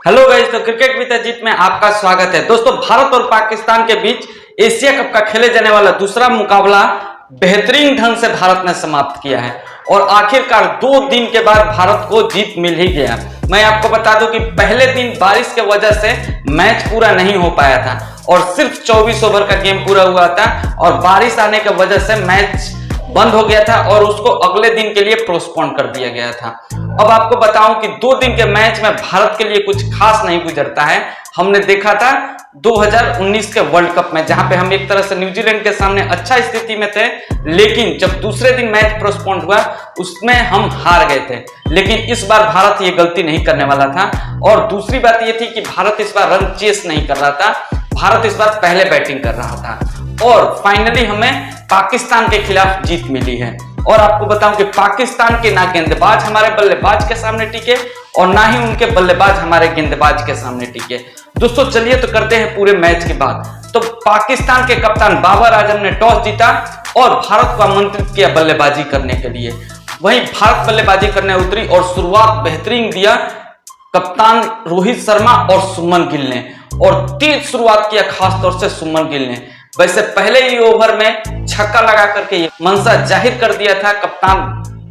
Hello guys, तो cricket with Ajit में आपका स्वागत है। दोस्तों, भारत और पाकिस्तान के बीच एशिया कप का खेले जाने वाला दूसरा मुकाबला बेहतरीन ढंग से भारत ने समाप्त किया है और आखिरकार 2 दिन के बाद भारत को जीत मिल ही गया। मैं आपको बता दूं कि पहले दिन बारिश के वजह से मैच पूरा नहीं हो पाया था और सिर्फ 24 ओवर का गेम पूरा हुआ था और बारिश आने की वजह से मैच बंद हो गया था और उसको अगले दिन के लिए पोस्टपोन कर दिया गया था। अब आपको बताऊं कि 2 दिन के मैच में भारत के लिए कुछ खास नहीं गुजरता है। हमने देखा था 2019 के वर्ल्ड कप में, जहां पे हम एक तरह से न्यूजीलैंड के सामने अच्छा स्थिति में थे, लेकिन जब दूसरे दिन मैच पोस्टपोन हुआ उसमें हम हार गए थे। लेकिन इस बार भारत ये गलती नहीं करने वाला था और दूसरी बात ये थी कि भारत इस बार रन चेस नहीं कर रहा था, भारत इस बार पहले बैटिंग कर रहा था और फाइनली हमें पाकिस्तान के खिलाफ जीत मिली है। और आपको बताऊं कि पाकिस्तान के ना गेंदबाज हमारे बल्लेबाज के सामने टिके और ना ही उनके बल्लेबाज हमारे गेंदबाज के सामने टिके। दोस्तों, चलिए तो करते हैं पूरे मैच की बात। तो पाकिस्तान के कप्तान बाबर आजम ने टॉस जीता और भारत को आमंत्रित किया बल्लेबाजी करने के लिए। वहीं भारत बल्लेबाजी करने उतरी और शुरुआत बेहतरीन दिया कप्तान रोहित शर्मा और सुमन गिल ने, और तेज शुरुआत किया खासतौर से सुमन गिल ने। वैसे पहले ही ओवर में छक्का लगा करके ये मंशा जाहिर कर दिया था कप्तान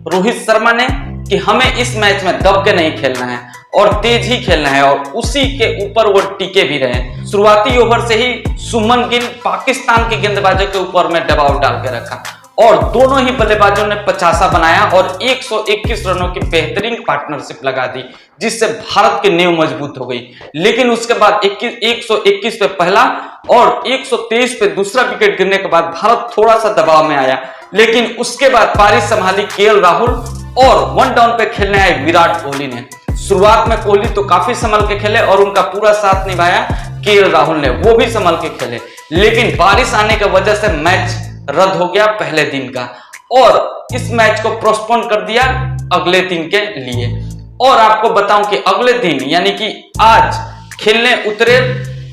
रोहित शर्मा ने कि हमें इस मैच में दब के नहीं खेलना है और तेज ही खेलना है, और उसी के ऊपर वो टिके भी रहे। शुरुआती ओवर से ही सुमन गिल पाकिस्तान के गेंदबाजों के ऊपर में दबाव डाल के रखा और दोनों ही बल्लेबाजों ने 50 बनाया और 121 रनों की बेहतरीन पार्टनरशिप लगा दी, जिससे भारत की नींव मजबूत हो गई। लेकिन उसके बाद 121 पे पहला और 123 पे दूसरा विकेट गिरने के बाद भारत थोड़ा सा दबाव में आया, लेकिन उसके बाद पारी संभाली केएल राहुल और 1 डाउन पे खेलने आए विराट कोहली ने। शुरुआत में कोहली तो काफी संभल के खेले और उनका पूरा साथ निभाया केएल राहुल ने, वो भी संभल के खेले, लेकिन बारिश आने की वजह से मैच रद्द हो गया पहले दिन का और इस मैच को पोस्टपोन कर दिया अगले दिन के लिए। और आपको बताऊं कि अगले दिन यानी कि आज खेलने उतरे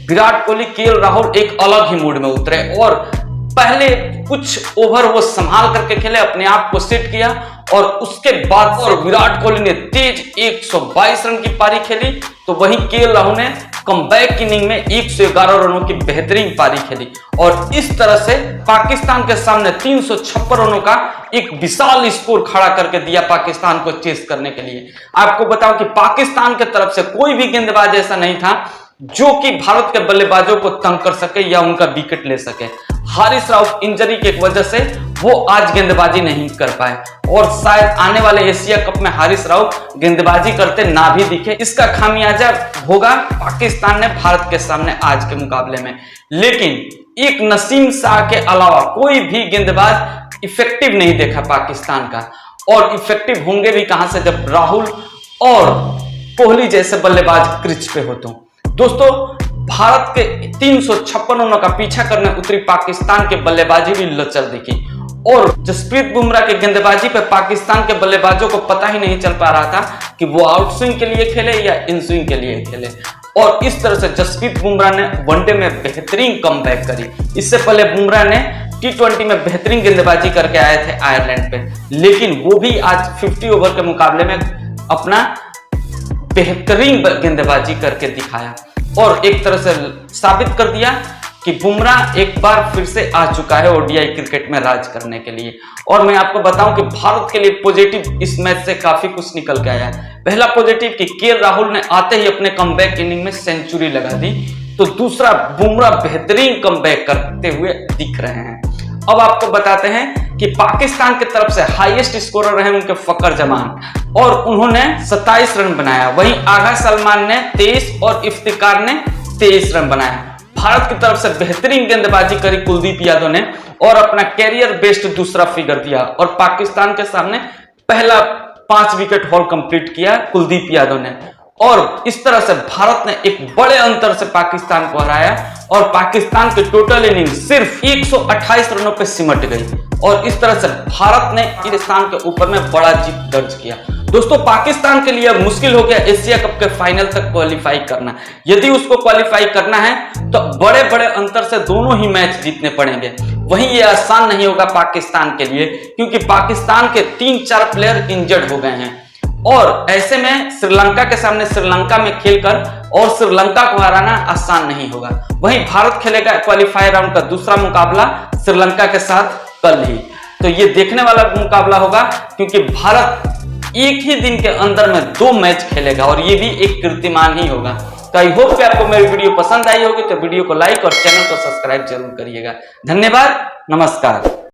विराट कोहली, केएल राहुल एक अलग ही मूड में उतरे और पहले कुछ ओवर वो संभाल करके खेले, अपने आप को सेट किया और उसके बाद और विराट कोहली ने तेज 122 रन की पारी खेली, तो वहीं केएल राहुल ने कमबैक इनिंग में 111 रनों की बेहतरीन पारी खेली और इस तरह से पाकिस्तान के सामने 356 रनों का एक विशाल स्कोर खड़ा करके दिया पाकिस्तान को चेस करने के लिए। आपको बताऊं कि पाकिस्तान की तरफ से कोई भी गेंदबाज ऐसा नहीं था जो कि भारत के बल्लेबाजों को तंग कर सके या उनका विकेट ले सके। हारिस राउफ इंजरी की वजह से वो आज गेंदबाजी नहीं कर पाए और शायद आने वाले एशिया कप में हारिस राउफ गेंदबाजी करते ना भी दिखे। इसका खामियाजा होगा पाकिस्तान ने भारत के सामने आज के मुकाबले में। लेकिन एक नसीम शाह के अलावा कोई भी गेंदबाज इफेक्टिव नहीं देखा पाकिस्तान का, और इफेक्टिव होंगे भी कहां से जब राहुल और कोहली जैसे बल्लेबाज क्रीज पे हो। तो दोस्तों, भारत के 356 रनों का पीछा करने उतरी पाकिस्तान के बल्लेबाजी भी लचर दिखी और जसप्रीत बुमराह के गेंदबाजी पे पाकिस्तान के बल्लेबाजों को पता ही नहीं चल पा रहा था कि वो आउट स्विंग के लिए खेले या इन स्विंग के लिए खेले, और इस तरह से जसप्रीत बुमराह ने वनडे में बेहतरीन कमबैक करी। इससे पहले बुमराह ने T20 में बेहतरीन गेंदबाजी करके आए थे आयरलैंड पे, लेकिन वो भी आज 50 ओवर के मुकाबले में अपना बेहतरीन गेंदबाजी करके दिखाया और एक तरह से साबित कर दिया कि बुमराह एक बार फिर से आ चुका है ओडीआई क्रिकेट में राज करने के लिए। और मैं आपको बताऊं कि भारत के लिए पॉजिटिव इस मैच से काफी कुछ निकल के आया। पहला पॉजिटिव कि केएल राहुल ने आते ही अपने कमबैक इनिंग में सेंचुरी लगा दी, तो दूसरा बुमराह बेहतरीन कमबैक करते हुए दिख रहे हैं। अब आपको बताते हैं कि पाकिस्तान की तरफ से हाईएस्ट स्कोरर रहे उनके फकर जमान और उन्होंने 27 रन बनाया, वहीं आगा सलमान ने 23 और इफ्तिकार ने 23 रन बनाया। भारत की तरफ से बेहतरीन गेंदबाजी करी कुलदीप यादव ने और अपना कैरियर बेस्ट दूसरा फिगर दिया और पाकिस्तान के सामने पहला 5 विकेट हॉल कंप्लीट किया कुलदीप यादव ने, और इस तरह से भारत ने एक बड़े अंतर से पाकिस्तान को हराया और पाकिस्तान की टोटल इनिंग सिर्फ 128 रनों पे सिमट गई और इस तरह से भारत ने पाकिस्तान के ऊपर में बड़ा जीत दर्ज किया। दोस्तों, पाकिस्तान के लिए मुश्किल हो गया एशिया कप के फाइनल तक क्वालिफाई करना। यदि उसको क्वालिफाई करना है तो बड़े बड़े अंतर से दोनों ही मैच जीतने पड़ेंगे। वहीं ये आसान नहीं होगा पाकिस्तान के लिए, क्योंकि पाकिस्तान के 3-4 प्लेयर इंजर्ड हो गए हैं और ऐसे में श्रीलंका के सामने श्रीलंका में खेलकर और श्रीलंका को हराना आसान नहीं होगा। वहीं भारत खेलेगा क्वालिफायर राउंड का दूसरा मुकाबला श्रीलंका के साथ कल ही। तो ये देखने वाला मुकाबला होगा, क्योंकि भारत एक ही दिन के अंदर में 2 मैच खेलेगा और ये भी एक कीर्तिमान ही होगा। तो आई होप कि आपको मेरी वीडियो पसंद आई होगी, तो वीडियो को लाइक और चैनल को सब्सक्राइब जरूर करिएगा। धन्यवाद, नमस्कार।